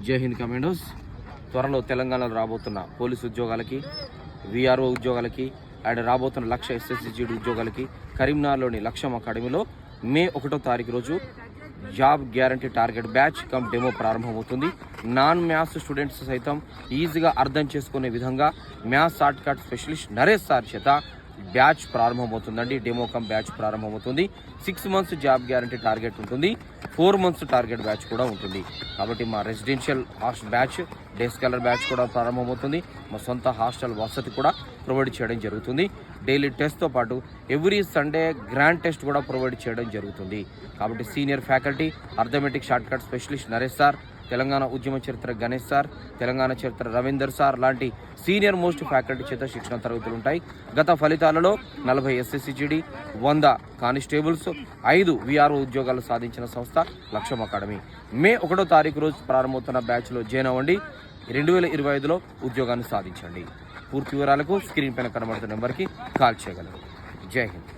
జై హింద్ కమాండోస్. త్వరలో తెలంగాణలో రాబోతున్న పోలీసు ఉద్యోగాలకి, విఆర్ఓ ఉద్యోగాలకి అండ్ రాబోతున్న లక్ష ఎస్ఎస్సిజిడి ఉద్యోగాలకి కరీంనగర్లోని లక్ష్యం అకాడమీలో మే 1వ తారీఖు రోజు job guarantee target batch come demo ప్రారంభమవుతుంది. నాన్ మ్యాథ్స్ స్టూడెంట్స్ సైతం ఈజీగా అర్థం చేసుకునే విధంగా maths short cut specialist Naresh sir చేత బ్యాచ్ ప్రారంభమవుతుందండి. డెమో కమ్ బ్యాచ్ ప్రారంభమవుతుంది. 6 months జాబ్ గ్యారంటీ టార్గెట్ ఉంటుంది. 4 months టార్గెట్ బ్యాచ్ కూడా ఉంటుంది. కాబట్టి మా residential hostel batch, day scholar batch కూడా ప్రారంభమవుతుంది. మా సొంత హాస్టల్ వసతి కూడా ప్రొవైడ్ చేయడం జరుగుతుంది. డైలీ టెస్ట్తో పాటు ఎవ్రీ సండే గ్రాండ్ టెస్ట్ కూడా ప్రొవైడ్ చేయడం జరుగుతుంది. కాబట్టి senior faculty arithmetic short cut specialist Naresh sir, Telangana ఉద్యమ చరిత్ర గణేష్ సార్, తెలంగాణ చరిత్ర రవీందర్ సార్ లాంటి సీనియర్ మోస్ట్ ఫ్యాకల్టీ చేత శిక్షణ తరగతులు ఉంటాయి. గత ఫలితాలలో 40 ఎస్ఎస్సిజిడి, 100 కానిస్టేబుల్స్, 5 విఆర్ఓ ఉద్యోగాలు సాధించిన సంస్థ లక్ష్యం అకాడమీ. మే 1వ తారీఖు రోజు ప్రారంభమవుతున్న బ్యాచ్లో జాయిన్ అవ్వండి. 2025లో ఉద్యోగాన్ని సాధించండి. పూర్తి వివరాలకు స్క్రీన్ పైన కనబడుతున్న నెంబర్కి కాల్ చేయగలరు. జై హింద్.